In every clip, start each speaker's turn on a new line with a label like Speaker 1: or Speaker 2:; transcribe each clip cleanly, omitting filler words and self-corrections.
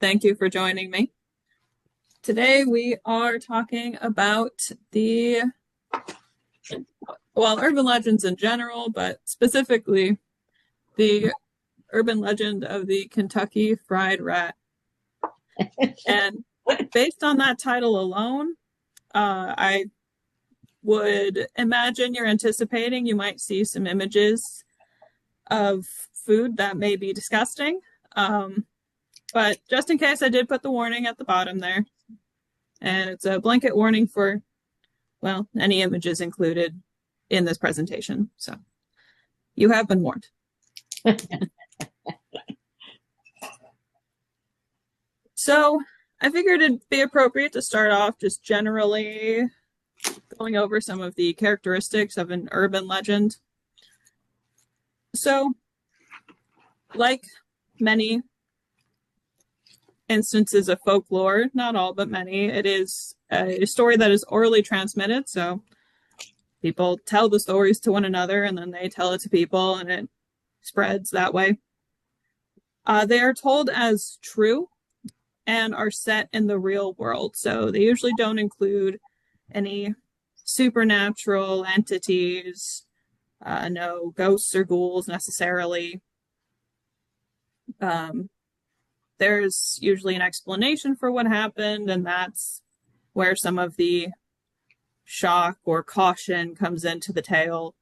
Speaker 1: Thank you for joining me. Today we are talking about urban legends in general, but specifically the urban legend of the Kentucky Fried Rat. And based on that title alone, I would imagine you're anticipating you might see some images of food that may be disgusting. But just in case, I did put the warning at the bottom there. And it's a blanket warning for, well, any images included in this presentation. So you have been warned. So I figured it'd be appropriate to start off just generally going over some of the characteristics of an urban legend. So, like many instances of folklore, not all, but many, it is a story that is orally transmitted. So people tell the stories to one another and then they tell it to people and it spreads that way. They are told as true and are set in the real world. So they usually don't include any supernatural entities, no ghosts or ghouls necessarily. There's usually an explanation for what happened, and that's where some of the shock or caution comes into the tale.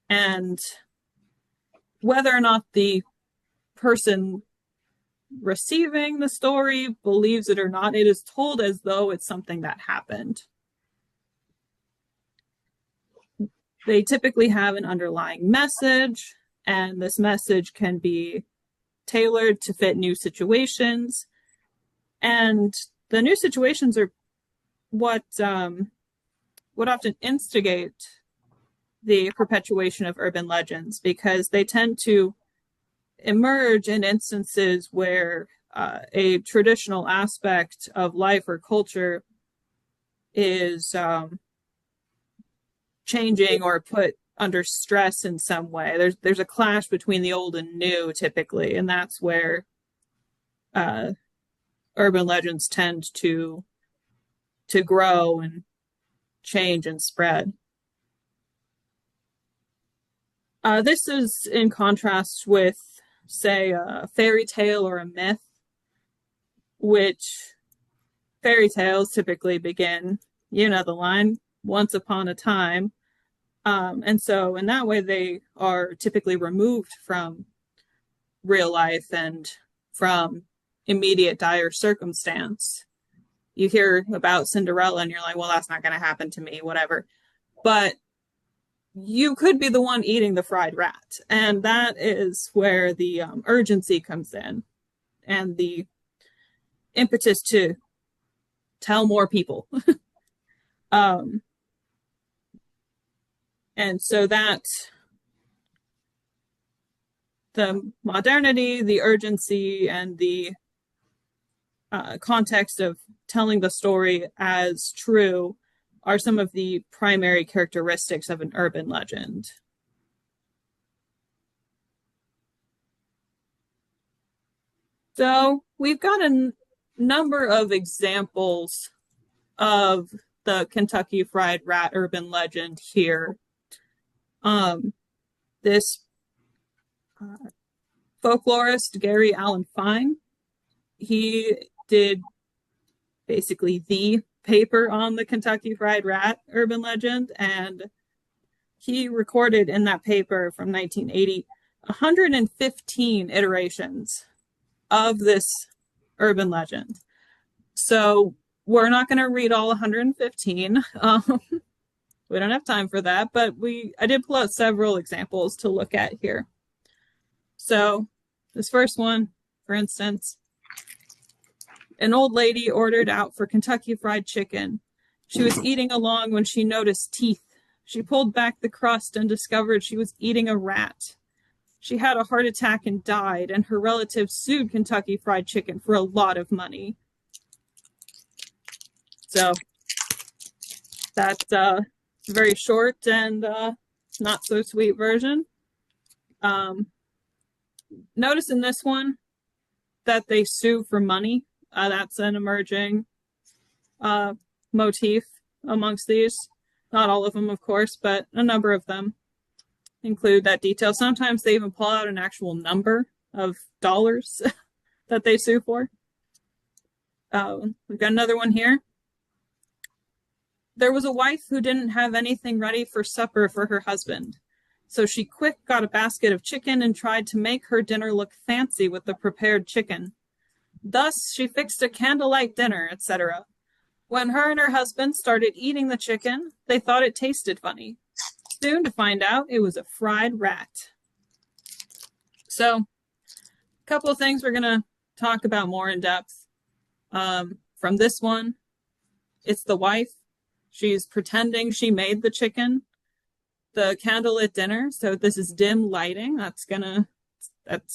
Speaker 1: And whether or not the person receiving the story believes it or not, it is told as though it's something that happened. They typically have an underlying message, and this message can be tailored to fit new situations. And the new situations are what often instigate the perpetuation of urban legends, because they tend to emerge in instances where a traditional aspect of life or culture is changing or put under stress in some way. There's a clash between the old and new typically, and that's where urban legends tend to grow and change and spread. This is in contrast with, say, a fairy tale or a myth, which fairy tales typically begin, you know the line, once upon a time. And so in that way, they are typically removed from real life and from immediate dire circumstance. You hear about Cinderella and you're like, well, that's not going to happen to me, whatever. But you could be the one eating the fried rat. And that is where the urgency comes in and the impetus to tell more people. And so that the modernity, the urgency, and the context of telling the story as true are some of the primary characteristics of an urban legend. So we've got a number of examples of the Kentucky Fried Rat urban legend here. This folklorist, Gary Allen Fine, he did basically the paper on the Kentucky Fried Rat urban legend, and he recorded in that paper from 1980 115 iterations of this urban legend. So we're not going to read all 115. We don't have time for that, but I did pull out several examples to look at here. So this first one, for instance, an old lady ordered out for Kentucky Fried Chicken. She was eating along when she noticed teeth. She pulled back the crust and discovered she was eating a rat. She had a heart attack and died, and her relatives sued Kentucky Fried Chicken for a lot of money. So that's very short and not so sweet version. Notice in this one that they sue for money. That's an emerging motif amongst these. Not all of them, of course, but a number of them include that detail. Sometimes they even pull out an actual number of dollars that they sue for. We've got another one here. There was a wife who didn't have anything ready for supper for her husband. So she quick got a basket of chicken and tried to make her dinner look fancy with the prepared chicken. Thus, she fixed a candlelight dinner, etc. When her and her husband started eating the chicken, they thought it tasted funny. Soon to find out it was a fried rat. So, a couple of things we're going to talk about more in depth. From this one, it's the wife. She's pretending she made the chicken. The candlelit dinner, so this is dim lighting. That's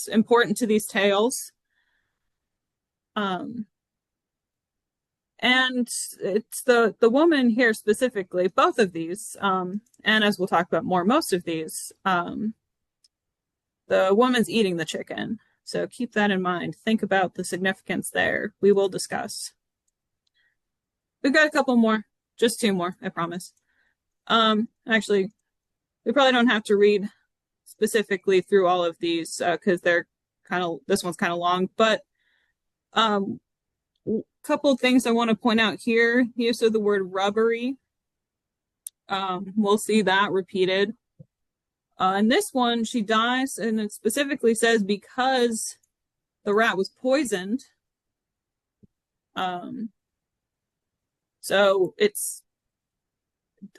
Speaker 1: important to these tales. And it's the woman here specifically, both of these, and as we'll talk about more, most of these, the woman's eating the chicken. So keep that in mind. Think about the significance there. We will discuss. We've got a couple more, just two more, I promise. Actually, we probably don't have to read specifically through all of these because they're this one's kind of long, but couple of things I want to point out here. Use of the word rubbery. We'll see that repeated. In this one, she dies, and it specifically says because the rat was poisoned. So it's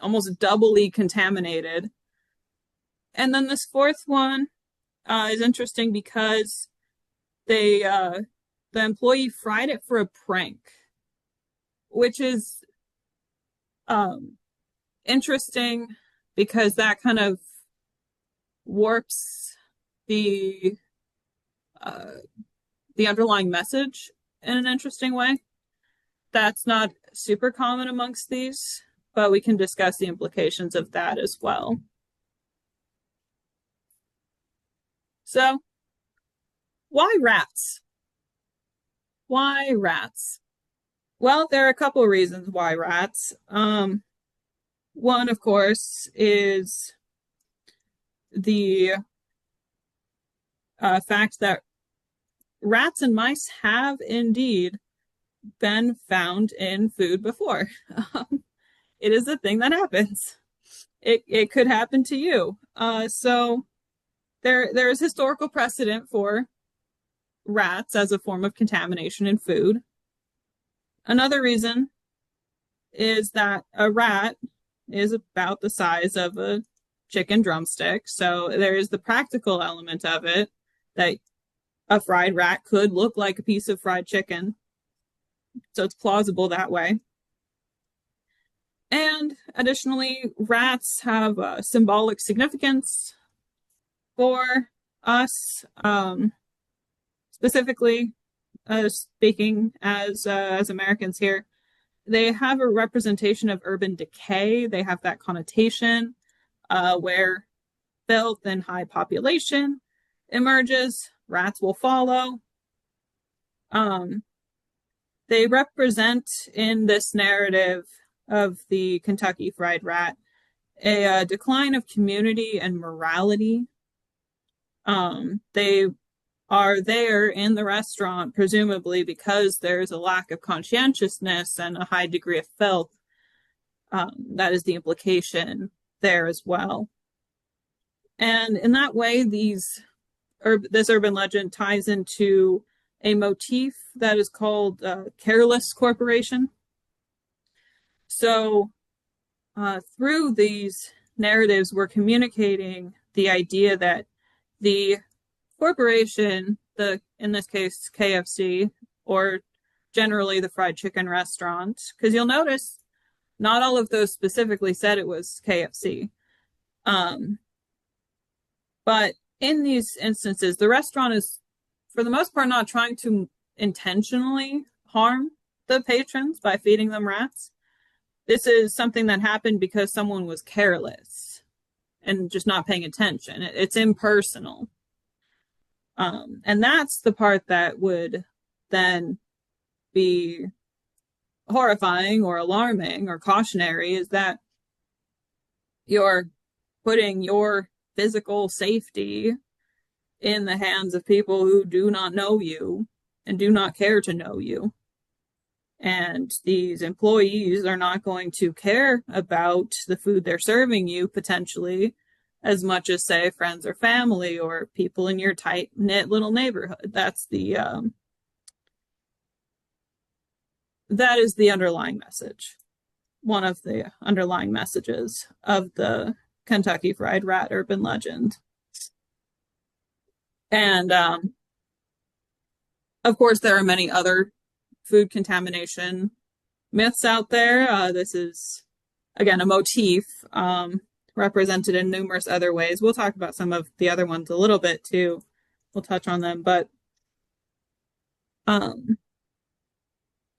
Speaker 1: almost doubly contaminated. And then this fourth one is interesting because the employee fried it for a prank, which is interesting because that kind of warps the underlying message in an interesting way. That's not super common amongst these, but we can discuss the implications of that as well. So, why rats? Why rats? Well, there are a couple of reasons why rats. One, of course, is the fact that rats and mice have indeed been found in food before. It is a thing that happens. It could happen to you. So there is historical precedent for rats as a form of contamination in food. Another reason is that a rat is about the size of a chicken drumstick. So there is the practical element of it that a fried rat could look like a piece of fried chicken. So it's plausible that way. And additionally, rats have a symbolic significance for us. Specifically, speaking as Americans here, they have a representation of urban decay. They have that connotation where filth and high population emerges. Rats will follow. They represent in this narrative of the Kentucky Fried Rat a decline of community and morality. They are there in the restaurant, presumably because there's a lack of conscientiousness and a high degree of filth. That is the implication there as well. And in that way, this urban legend ties into a motif that is called careless corporation. So through these narratives, we're communicating the idea that the corporation, in this case KFC, or generally the fried chicken restaurant, because you'll notice not all of those specifically said it was KFC. But in these instances, the restaurant is, for the most part, not trying to intentionally harm the patrons by feeding them rats. This is something that happened because someone was careless and just not paying attention. It's impersonal. And that's the part that would then be horrifying or alarming or cautionary, is that you're putting your physical safety in the hands of people who do not know you and do not care to know you. And these employees are not going to care about the food they're serving you potentially as much as, say, friends or family or people in your tight knit little neighborhood. That is the underlying message. One of the underlying messages of the Kentucky Fried Rat urban legend. And of course, there are many other food contamination myths out there. This is, again, a motif represented in numerous other ways. We'll talk about some of the other ones a little bit too. We'll touch on them, but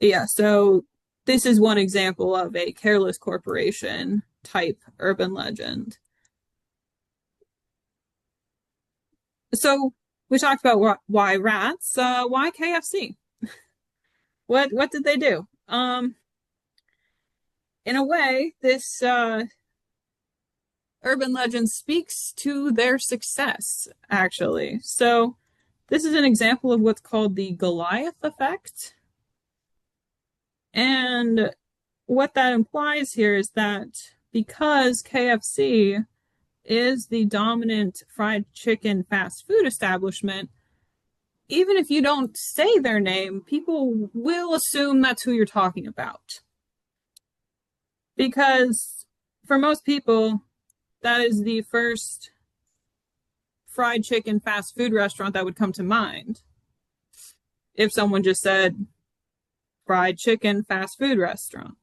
Speaker 1: yeah, so this is one example of a careless corporation type urban legend. So we talked about why rats. Why KFC? What did they do? In a way, this urban legend speaks to their success, actually. So this is an example of what's called the Goliath effect. And what that implies here is that because KFC is the dominant fried chicken fast food establishment, even if you don't say their name, people will assume that's who you're talking about. Because for most people, that is the first fried chicken fast food restaurant that would come to mind. If someone just said fried chicken fast food restaurant.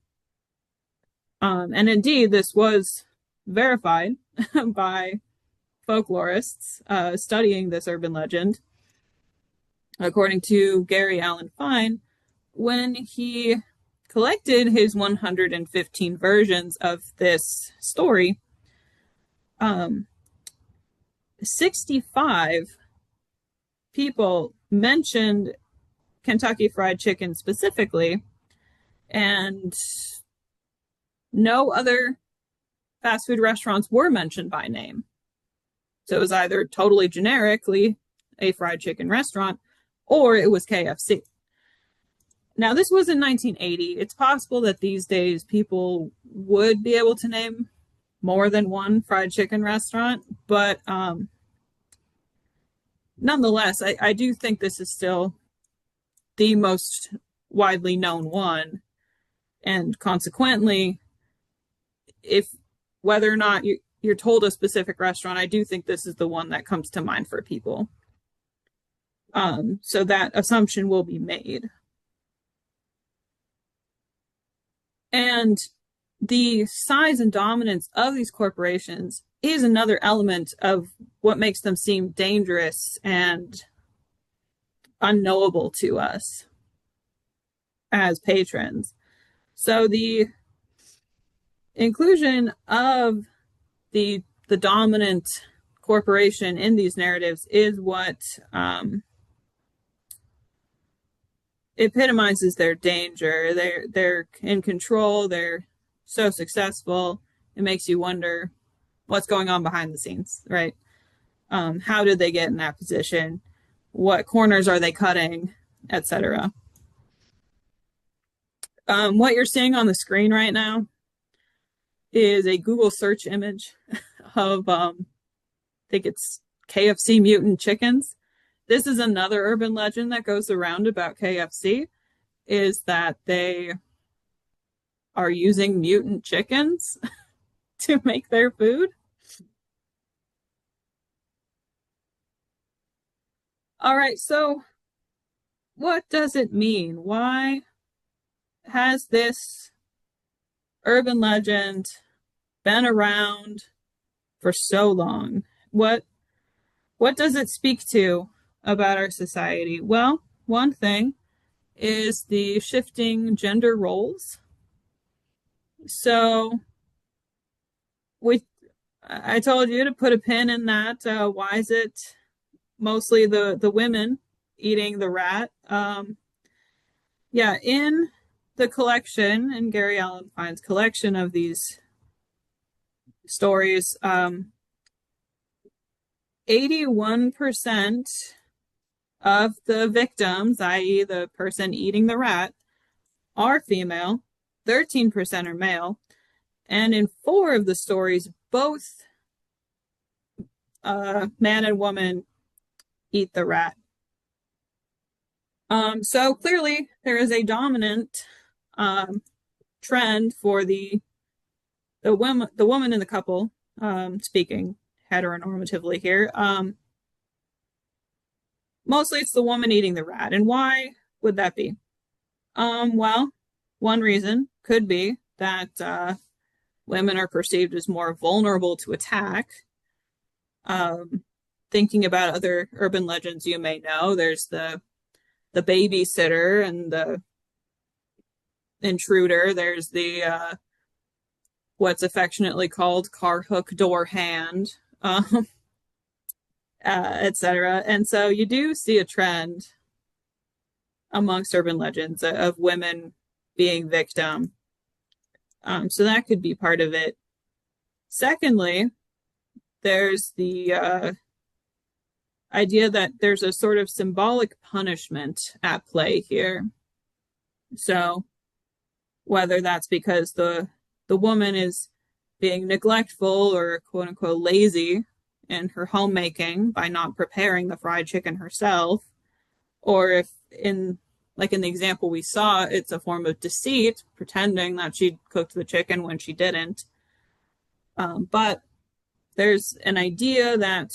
Speaker 1: And indeed, this was verified by folklorists studying this urban legend. According to Gary Allen Fine, when he collected his 115 versions of this story, 65 people mentioned Kentucky Fried Chicken specifically, and no other fast food restaurants were mentioned by name. So it was either totally generically a fried chicken restaurant, or it was KFC. Now, this was in 1980. It's possible that these days people would be able to name more than one fried chicken restaurant, but nonetheless, I do think this is still the most widely known one. And consequently, if whether or not you're told a specific restaurant, I do think this is the one that comes to mind for people. So that assumption will be made. And the size and dominance of these corporations is another element of what makes them seem dangerous and unknowable to us as patrons. So the inclusion of the dominant corporation in these narratives is what epitomizes their danger. They're in control. They're so successful. It makes you wonder what's going on behind the scenes, right? How did they get in that position? What corners are they cutting, etc. What you're seeing on the screen right now is a Google search image of, I think it's KFC mutant chickens. This is another urban legend that goes around about KFC, is that they are using mutant chickens to make their food. All right, so what does it mean? Why has this urban legend been around for so long? What does it speak to about our society? Well, one thing is the shifting gender roles. So I told you to put a pin in that. Why is it mostly the women eating the rat. Yeah, in the collection, in Gary Allen Fine's collection of these stories, 81% of the victims, i.e., the person eating the rat, are female, 13% are male, and in 4 of the stories, both man and woman eat the rat. So clearly, there is a dominant trend for the woman in the couple, speaking heteronormatively here. Mostly it's the woman eating the rat. And why would that be? Well, one reason could be that women are perceived as more vulnerable to attack. Thinking about other urban legends you may know, there's the babysitter and the intruder. There's the what's affectionately called car hook door hand, etc. And so you do see a trend amongst urban legends of women being victim. So that could be part of it. Secondly, there's the idea that there's a sort of symbolic punishment at play here. So whether that's because the woman is being neglectful or quote unquote lazy in her homemaking by not preparing the fried chicken herself, or if in the example we saw, it's a form of deceit, pretending that she cooked the chicken when she didn't. But there's an idea that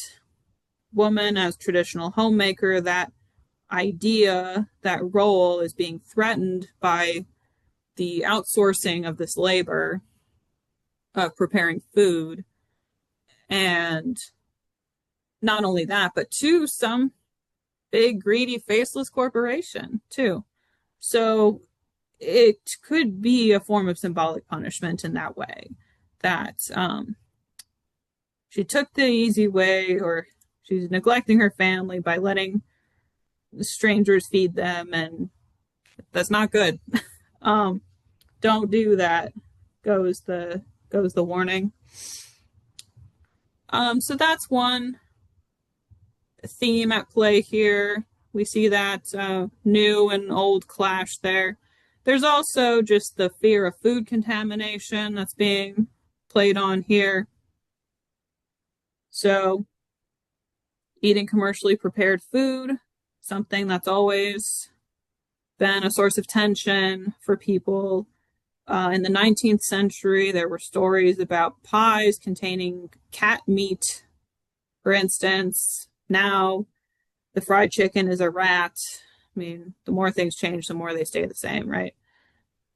Speaker 1: woman as traditional homemaker, that idea, that role is being threatened by the outsourcing of this labor of preparing food. And not only that, but to some big, greedy, faceless corporation, too. So it could be a form of symbolic punishment in that way, that she took the easy way, or she's neglecting her family by letting strangers feed them, and that's not good. Don't do that, goes the warning. So that's one theme at play here. We see that new and old clash there. There's also just the fear of food contamination that's being played on here. So eating commercially prepared food, something that's always been a source of tension for people. In the 19th century, there were stories about pies containing cat meat, for instance. Now, the fried chicken is a rat. I mean, the more things change, the more they stay the same, right?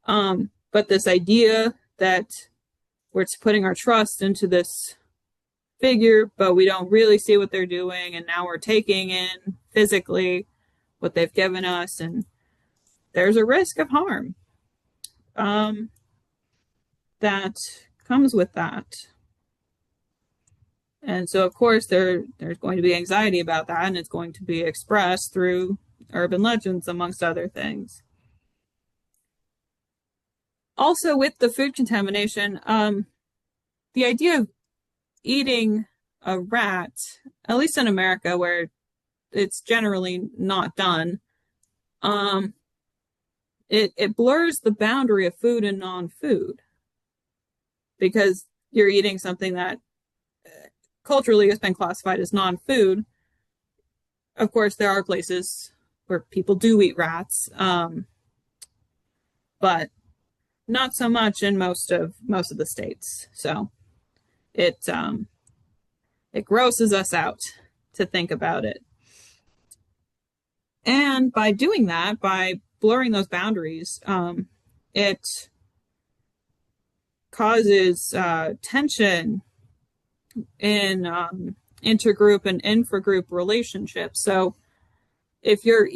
Speaker 1: But this idea that we're putting our trust into this figure, but we don't really see what they're doing, and now we're taking in physically what they've given us, and there's a risk of harm that comes with that. And so, of course, there's going to be anxiety about that, and it's going to be expressed through urban legends, amongst other things. Also, with the food contamination, the idea of eating a rat, at least in America, where it's generally not done, it blurs the boundary of food and non-food, because you're eating something that culturally has been classified as non-food. Of course, there are places where people do eat rats, but not so much in most of the states. So it grosses us out to think about it. And by doing that, by blurring those boundaries, it causes tension in intergroup and infragroup relationships. So if you're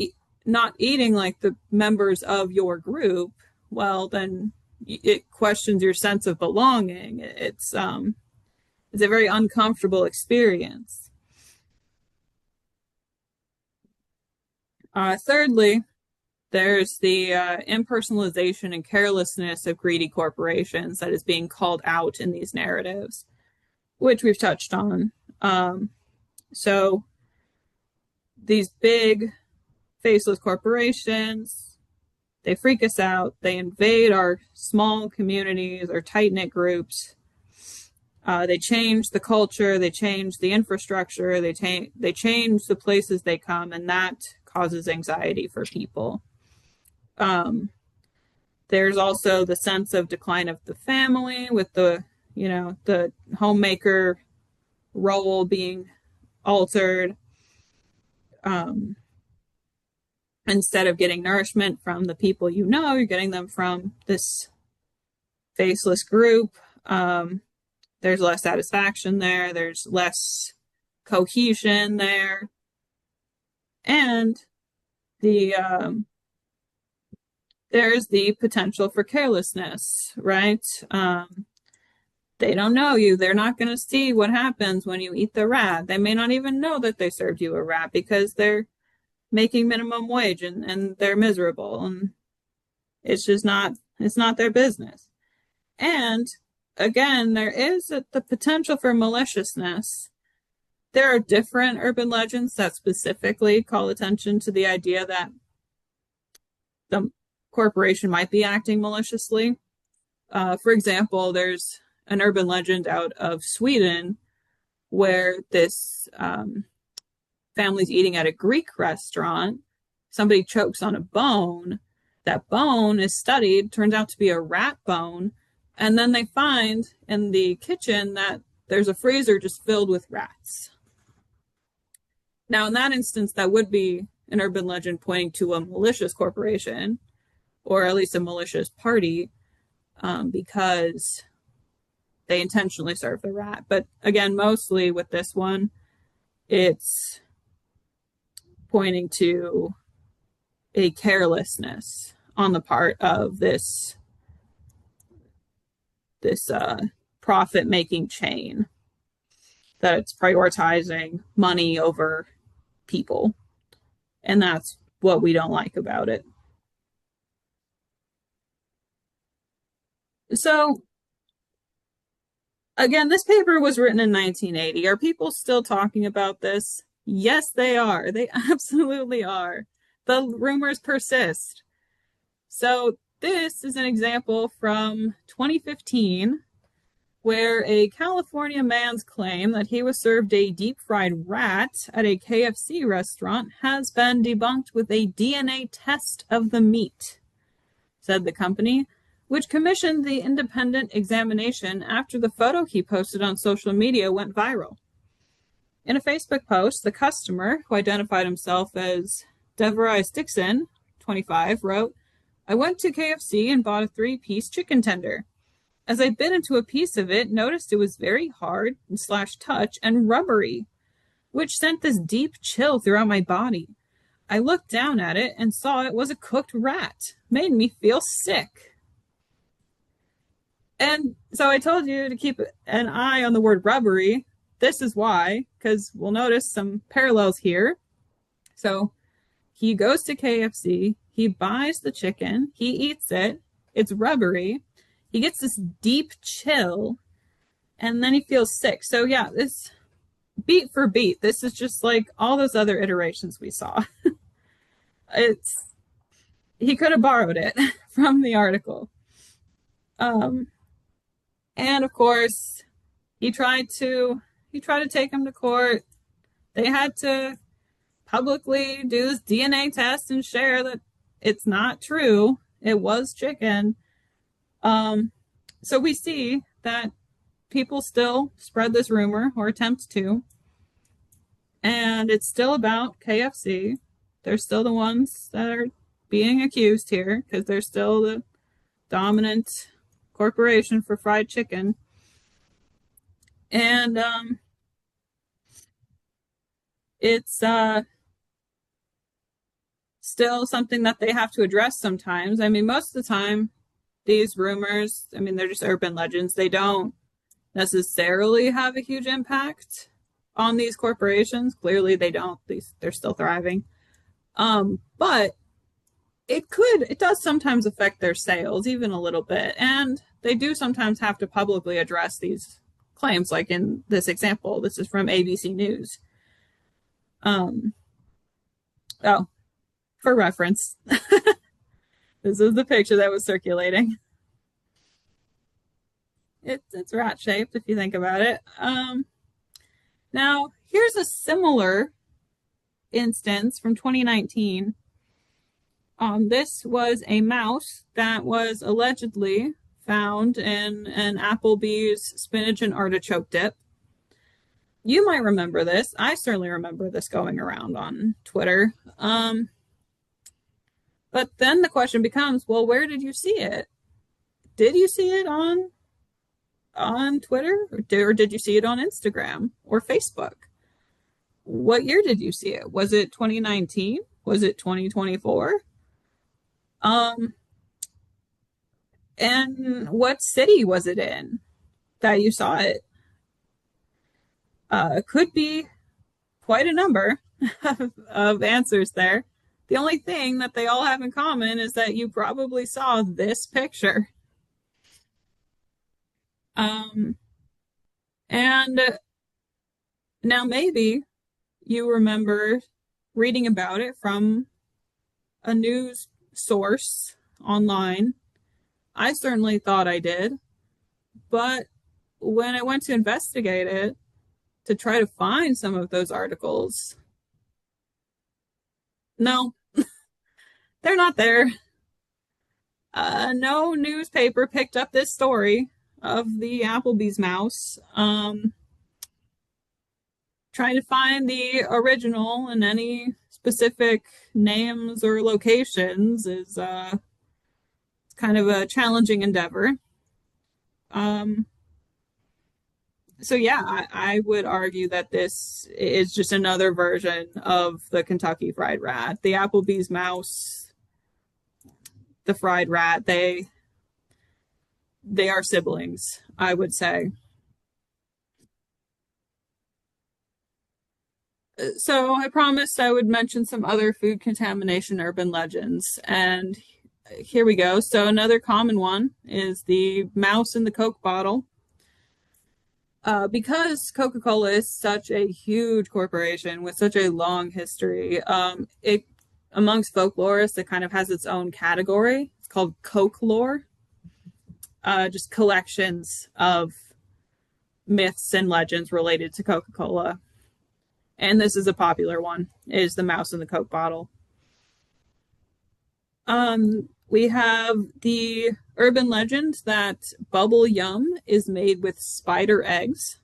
Speaker 1: not eating like the members of your group, well, then it questions your sense of belonging. It's a very uncomfortable experience. Thirdly, there's the impersonalization and carelessness of greedy corporations that is being called out in these narratives, which we've touched on. So these big faceless corporations, they freak us out. They invade our small communities or tight-knit groups. They change the culture. They change the infrastructure. They change the places they come, and that causes anxiety for people. There's also the sense of decline of the family with the homemaker role being altered. Instead of getting nourishment from the people you're getting them from this faceless group. There's less satisfaction there. There's less cohesion there. And there's the potential for carelessness, right? They don't know you. They're not going to see what happens when you eat the rat. They may not even know that they served you a rat because they're making minimum wage and they're miserable, and it's not their business. And again, there is the potential for maliciousness. There are different urban legends that specifically call attention to the idea that the corporation might be acting maliciously. For example, there's an urban legend out of Sweden where this family's eating at a Greek restaurant. Somebody chokes on a bone. That bone is studied, turns out to be a rat bone. And then they find in the kitchen that there's a freezer just filled with rats. Now, in that instance, that would be an urban legend pointing to a malicious corporation, or at least a malicious party, because they intentionally serve the rat. But again, mostly with this one, it's pointing to a carelessness on the part of this profit-making chain, that it's prioritizing money over people. And that's what we don't like about it. So, again, this paper was written in 1980. Are people still talking about this? Yes, they are. They absolutely are. The rumors persist. So this is an example from 2015 where a California man's claim that he was served a deep-fried rat at a KFC restaurant has been debunked with a DNA test of the meat, said the company, which commissioned the independent examination after the photo he posted on social media went viral. In a Facebook post, the customer, who identified himself as Deverais Dixon, 25, wrote, "I went to KFC and bought a 3-piece chicken tender. As I bit into a piece of it, noticed it was very hard / touch and rubbery, which sent this deep chill throughout my body. I looked down at it and saw it was a cooked rat. Made me feel sick." And so I told you to keep an eye on the word rubbery. This is why, because we'll notice some parallels here. So he goes to KFC, he buys the chicken, he eats it, it's rubbery, he gets this deep chill, and then he feels sick. So yeah, this beat for beat, this is just like all those other iterations we saw. He could have borrowed it from the article. And of course, he tried to take him to court. They had to publicly do this DNA test and share that it's not true. It was chicken. So we see that people still spread this rumor or attempt to. And it's still about KFC. They're still the ones that are being accused here because they're still the dominant corporation for fried chicken. And it's still something that they have to address sometimes. I mean, most of the time, these rumors, I mean, they're just urban legends. They don't necessarily have a huge impact on these corporations. Clearly, they don't. They're still thriving. But it does sometimes affect their sales, even a little bit. And they do sometimes have to publicly address these claims, like in this example. This is from ABC News. Um, oh, for reference, this is the picture that was circulating. It's rat shaped if you think about it. Now, here's a similar instance from 2019. This was a mouse that was allegedly found in an Applebee's spinach and artichoke dip. You might remember this. I certainly remember this going around on Twitter. But then the question becomes, well, where did you see it? Did you see it on Twitter, or did you see it on Instagram or Facebook? What year did you see it? Was it 2019? Was it 2024? And what city was it in that you saw it? Could be quite a number of answers there. The only thing that they all have in common is that you probably saw this picture. And now maybe you remember reading about it from a news source online. I certainly thought I did. But when I went to investigate it, to try to find some of those articles, no, they're not there. No newspaper picked up this story of the Applebee's mouse. Trying to find the original and any specific names or locations is kind of a challenging endeavor. So yeah, I would argue that this is just another version of the Kentucky Fried Rat. The Applebee's mouse, the Fried Rat, they are siblings, I would say. So I promised I would mention some other food contamination urban legends, and here we go. So another common one is the mouse in the Coke bottle. Because Coca-Cola is such a huge corporation with such a long history, it amongst folklorists, it kind of has its own category. It's called folklore. Just collections of myths and legends related to Coca-Cola. And this is a popular one, is the mouse in the Coke bottle. We have the urban legend that bubble yum is made with spider eggs.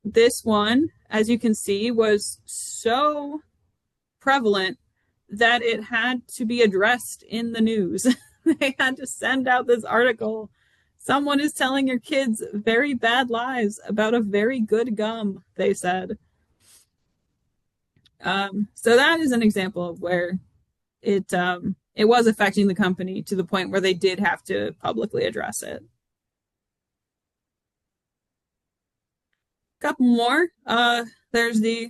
Speaker 1: This one, as you can see, was so prevalent that it had to be addressed in the news. They had to send out this article. Someone is telling your kids very bad lies about a very good gum, they said. So that is an example of where it was affecting the company to the point where they did have to publicly address it. Couple more. There's the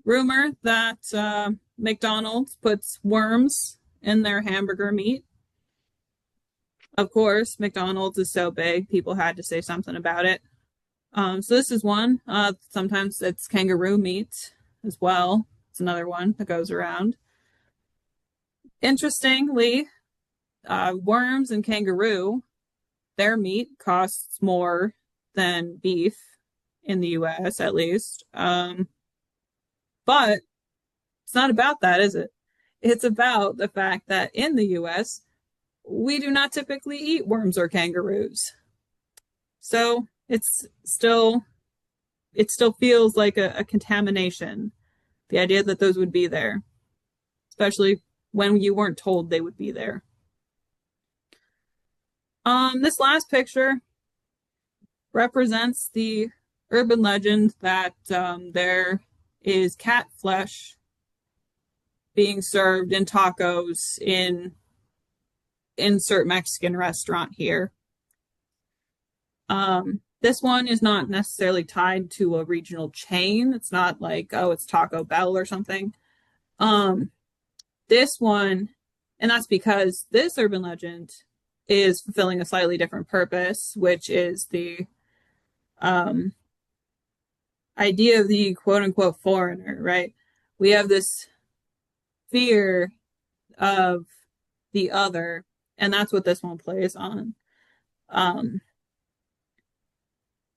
Speaker 1: rumor that McDonald's puts worms in their hamburger meat. Of course, McDonald's is so big, people had to say something about it. So this is one. Sometimes it's kangaroo meat as well. It's another one that goes around. Interestingly, worms and kangaroo, their meat costs more than beef in the US, at least. But it's not about that, is it? It's about the fact that in the US, we do not typically eat worms or kangaroos. So it still feels like a contamination. The idea that those would be there, especially when you weren't told they would be there. This last picture represents the urban legend that there is cat flesh being served in tacos in insert Mexican restaurant here. This one is not necessarily tied to a regional chain. It's not like, oh, it's Taco Bell or something. Um, this one, and that's because this urban legend is fulfilling a slightly different purpose, which is the um, idea of the quote unquote foreigner, right? We have this fear of the other, and that's what this one plays on. Um,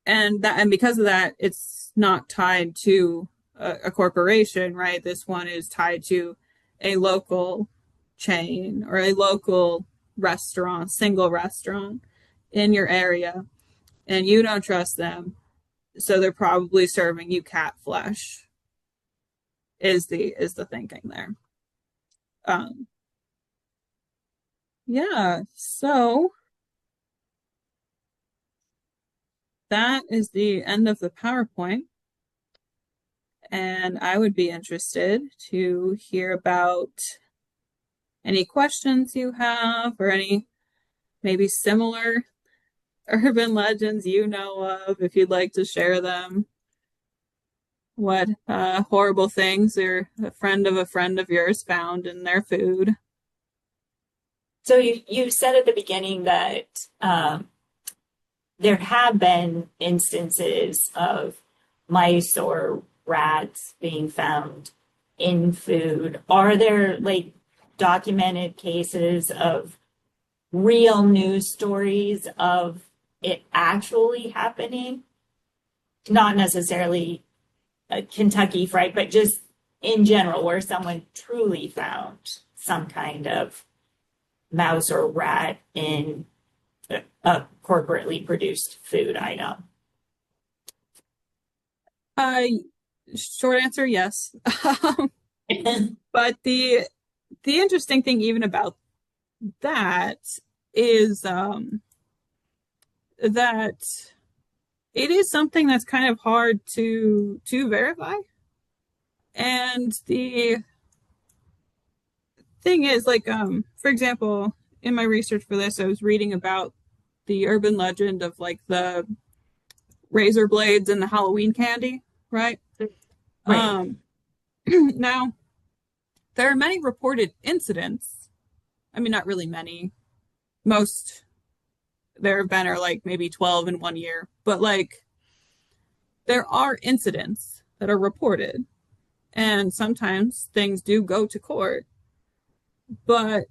Speaker 1: and because of that, it's not tied to a corporation, right? This one is tied to a local chain or a local restaurant, single restaurant in your area, and you don't trust them, so they're probably serving you cat flesh. Is the thinking there? Um, yeah. So that is the end of the PowerPoint. And I would be interested to hear about any questions you have or any maybe similar urban legends you know of, if you'd like to share them. What horrible things or a friend of yours found in their food.
Speaker 2: So you said at the beginning that there have been instances of mice or rats being found in food. Are there like documented cases of real news stories of it actually happening? Not necessarily a Kentucky Fried, but just in general, where someone truly found some kind of mouse or rat in a corporately produced food item.
Speaker 1: Uh, Short answer, yes. But the interesting thing even about that is that it is something that's kind of hard to verify. And the thing is, like, for example, in my research for this, I was reading about the urban legend of like the razor blades and the Halloween candy, right?
Speaker 2: Right.
Speaker 1: Um, Now there are many reported incidents. I mean, not really many. Most there have been are like maybe 12 in 1 year, but like there are incidents that are reported, and sometimes things do go to court. But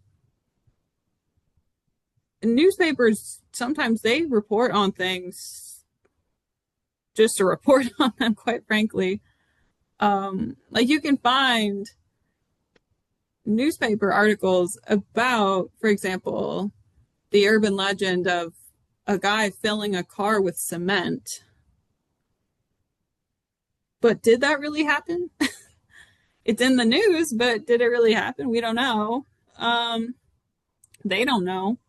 Speaker 1: newspapers sometimes they report on things just to report on them, quite frankly. Like you can find newspaper articles about, for example, the urban legend of a guy filling a car with cement. But did that really happen? It's in the news, but did it really happen? We don't know. Um, they don't know.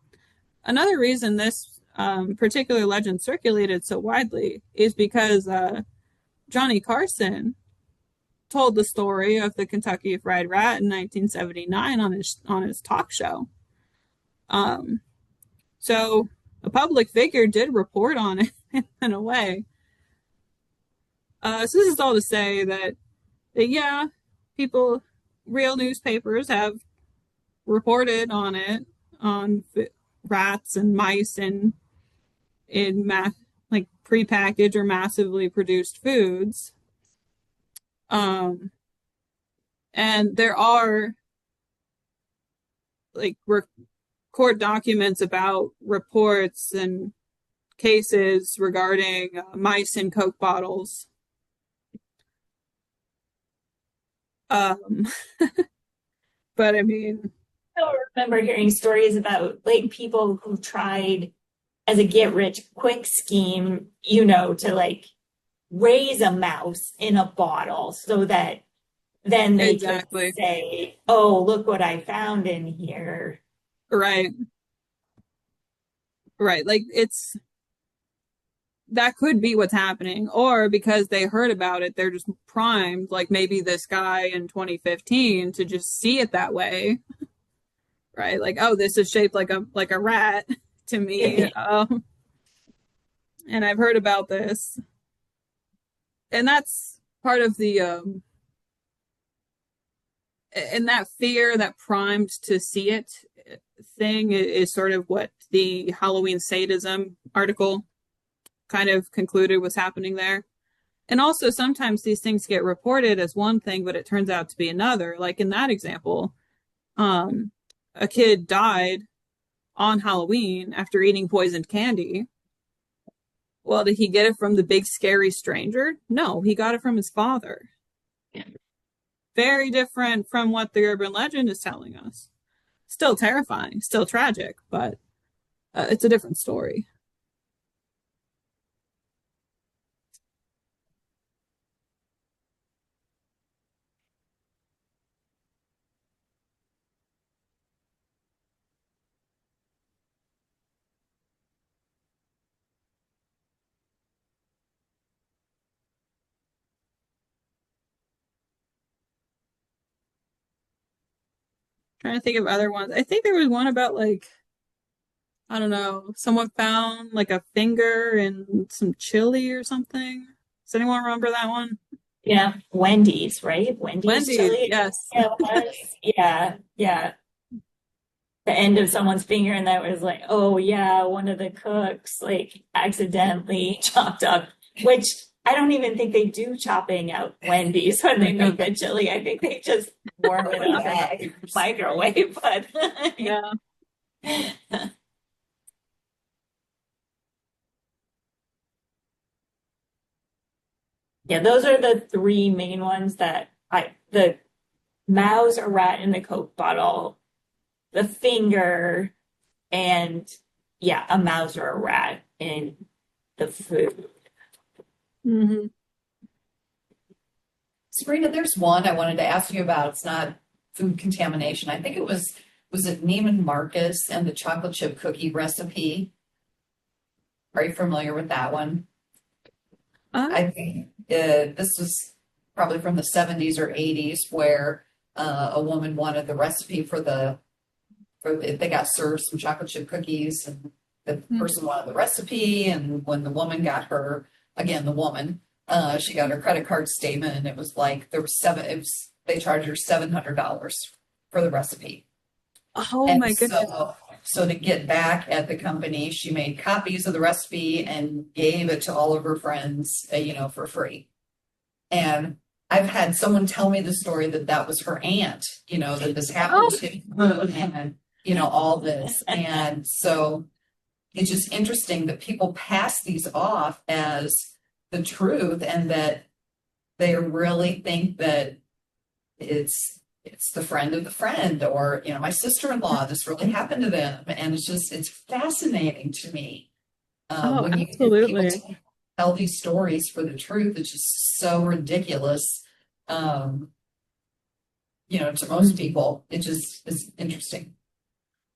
Speaker 1: Another reason this particular legend circulated so widely is because Johnny Carson told the story of the Kentucky Fried Rat in 1979 on his talk show. Um, so a public figure did report on it in a way. So this is all to say that yeah, people, real newspapers have reported on it, on rats and mice and in like prepackaged or massively produced foods. And there are like court documents about reports and cases regarding mice in Coke bottles. Um, but I mean,
Speaker 2: I don't remember hearing stories about like people who tried as a get rich quick scheme, to like raise a mouse in a bottle so that then they could
Speaker 1: exactly.
Speaker 2: say, "Oh, look what I found in here."
Speaker 1: Right. Right. Like it's that could be what's happening. Or because they heard about it, they're just primed, like maybe this guy in 2015 to just see it that way. Right. Like, oh, this is shaped like a rat to me. And I've heard about this. And that's part of the And that fear, that primed to see it thing is sort of what the Halloween sadism article kind of concluded was happening there. And also sometimes these things get reported as one thing, but it turns out to be another. Like in that example, a kid died on Halloween after eating poisoned candy. Well, did he get it from the big scary stranger? No, he got it from his father. Very different from what the urban legend is telling us. Still terrifying, still tragic, but it's a different story. Trying to think of other ones. I think there was one about like, I don't know, someone found like a finger in some chili or something. Does anyone remember that one?
Speaker 2: Yeah, Wendy's, right? Wendy's
Speaker 1: Wendy's,
Speaker 2: chili.
Speaker 1: yes.
Speaker 2: Yeah, it was. Yeah, yeah. The end of someone's finger, and that was like, oh yeah, one of the cooks like accidentally chopped up, which I don't even think they do chopping out Wendy's when they make the chili. I think they just warm it up in the microwave. But
Speaker 1: Yeah.
Speaker 2: yeah, those are the three main ones that the mouse, a rat in the Coke bottle, the finger, and yeah, a mouse or a rat in the food.
Speaker 1: Mm-hmm.
Speaker 3: Sabrina, there's one I wanted to ask you about. It's not food contamination. I think was it Neiman Marcus and the chocolate chip cookie recipe? Are you familiar with that one? I think this was probably from the 70s or 80s, where a woman wanted the recipe they got served some chocolate chip cookies, and the person wanted the recipe. And when the woman got the woman, she got her credit card statement, and it was like they charged her $700 for the recipe.
Speaker 1: Oh
Speaker 3: And
Speaker 1: my goodness.
Speaker 3: so to get back at the company, she made copies of the recipe and gave it to all of her friends, for free. And I've had someone tell me the story that was her aunt, that this happened to, and all this. And so it's just interesting that people pass these off as the truth, and that they really think that it's the friend of the friend, or my sister-in-law, this really happened to them. And it's fascinating to me when
Speaker 1: absolutely.
Speaker 3: people tell these stories for the truth. It's just so ridiculous, to most people. It just is interesting.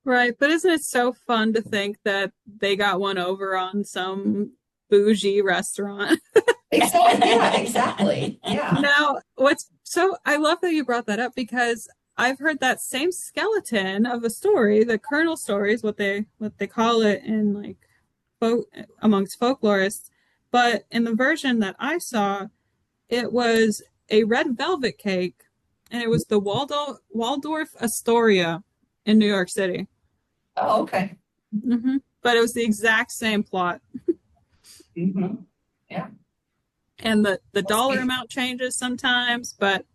Speaker 1: Right, but isn't it so fun to think that they got one over on some bougie restaurant?
Speaker 3: Exactly. Yeah, exactly. Yeah.
Speaker 1: Now, I love that you brought that up, because I've heard that same skeleton of a story, the kernel story is what they call it in like amongst folklorists, but in the version that I saw, it was a red velvet cake, and it was the Waldorf Astoria in New York City.
Speaker 3: Oh, okay.
Speaker 1: Mm-hmm. But it was the exact same plot.
Speaker 3: Mm-hmm. Yeah.
Speaker 1: And the dollar amount changes sometimes, but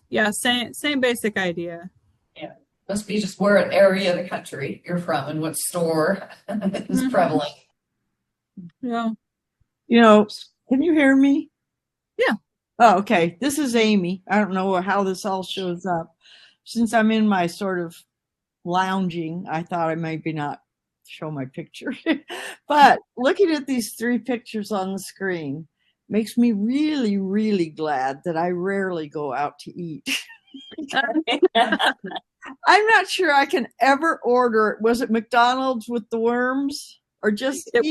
Speaker 1: yeah, same basic idea.
Speaker 3: Yeah. Must be just where an area of the country you're from and what store is prevalent.
Speaker 1: Yeah.
Speaker 4: Can you hear me?
Speaker 1: Yeah.
Speaker 4: Oh, okay. This is Amy. I don't know how this all shows up. Since I'm in my sort of lounging, I thought I maybe not show my picture. But looking at these three pictures on the screen makes me really, really glad that I rarely go out to eat. I'm not sure I can ever order, was it McDonald's with the worms? Or just a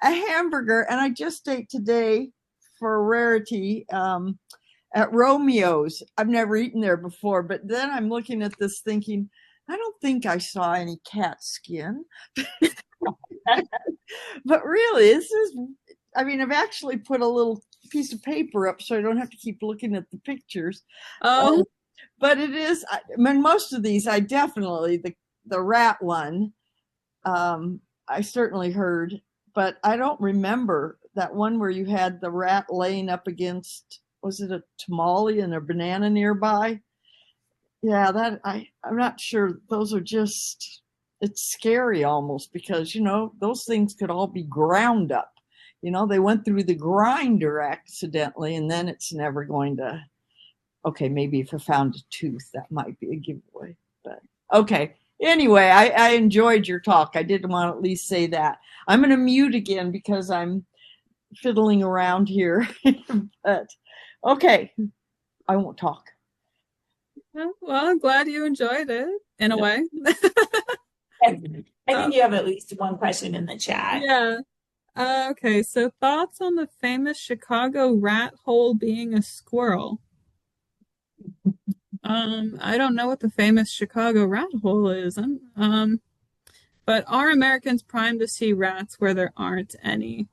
Speaker 4: hamburger? And I just ate today, for a rarity, at Romeo's. I've never eaten there before, but then I'm looking at this thinking, I don't think I saw any cat skin. But really, I've actually put a little piece of paper up so I don't have to keep looking at the pictures.
Speaker 1: Oh.
Speaker 4: But it is, I mean, most of these, I definitely, the rat one, I certainly heard, but I don't remember that one where you had the rat laying up against, was it a tamale and a banana nearby? Yeah, I'm not sure. Those are just, it's scary almost because, those things could all be ground up. They went through the grinder accidentally and then it's never going to, okay, maybe if I found a tooth, that might be a giveaway. But okay. Anyway, I enjoyed your talk. I did want to at least say that. I'm going to mute again because I'm fiddling around here. But okay, I won't talk.
Speaker 1: Well, I'm glad you enjoyed it in a way.
Speaker 2: I think you have at least one question in the chat.
Speaker 1: Yeah. Okay, so thoughts on the famous Chicago rat hole being a squirrel? I don't know what the famous Chicago rat hole is. But are Americans primed to see rats where there aren't any?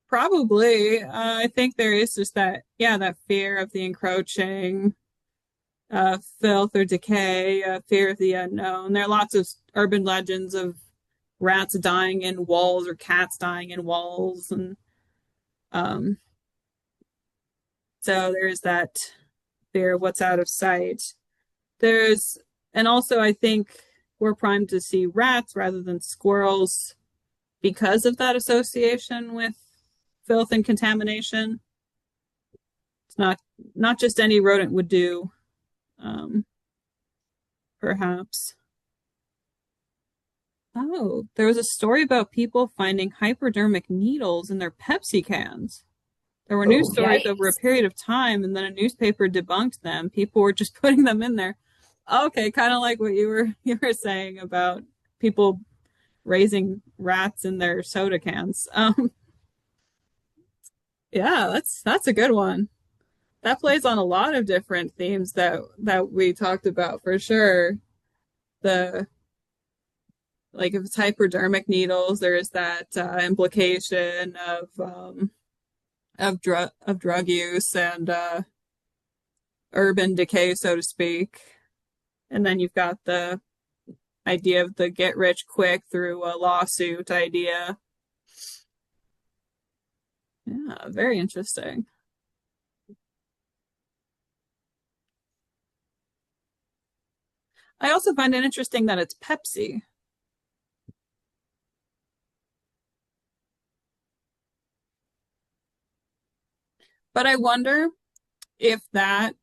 Speaker 1: Probably. I think there is just that fear of the encroaching filth or decay, fear of the unknown. There are lots of urban legends of rats dying in walls or cats dying in walls, and so there's that fear of what's out of sight. And also I think we're primed to see rats rather than squirrels because of that association with filth and contamination. It's not just any rodent would do, perhaps. Oh, there was a story about people finding hypodermic needles in their Pepsi cans. There were news stories over a period of time, and then a newspaper debunked them. People were just putting them in there. Okay, kind of like what you were saying about people raising rats in their soda cans. Yeah, that's a good one. That plays on a lot of different themes that we talked about for sure. If it's hypodermic needles, there is that implication of drug use and urban decay, so to speak. And then you've got the idea of the get rich quick through a lawsuit idea. Yeah, very interesting. I also find it interesting that it's Pepsi. But I wonder if that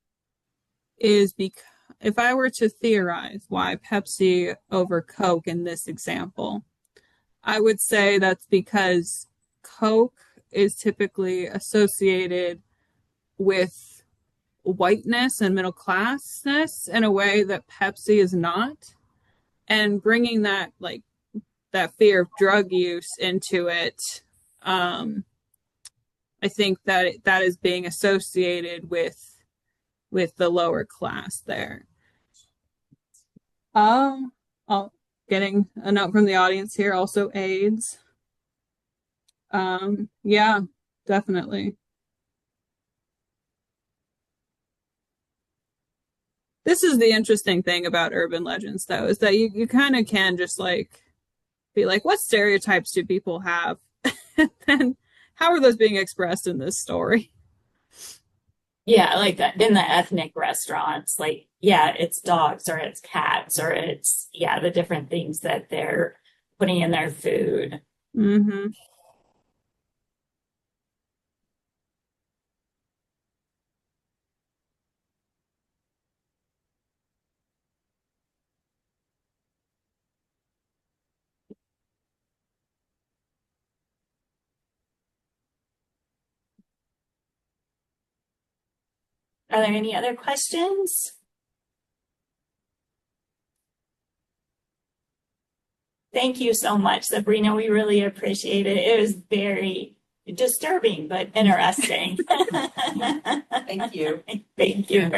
Speaker 1: is because, if I were to theorize why Pepsi over Coke in this example, I would say that's because Coke is typically associated with whiteness and middle classness in a way that Pepsi is not. And bringing that that fear of drug use into it, I think that is being associated with the lower class there. Getting a note from the audience here, also AIDS. Yeah, definitely. This is the interesting thing about urban legends, though, is that you kind of can just be like, what stereotypes do people have? And then how are those being expressed in this story?
Speaker 2: Yeah, like that in the ethnic restaurants, it's dogs or it's cats or it's, the different things that they're putting in their food.
Speaker 1: Mm-hmm.
Speaker 2: Are there any other questions? Thank you so much, Sabrina. We really appreciate it. It was very disturbing, but interesting.
Speaker 3: Thank you.
Speaker 2: Thank you.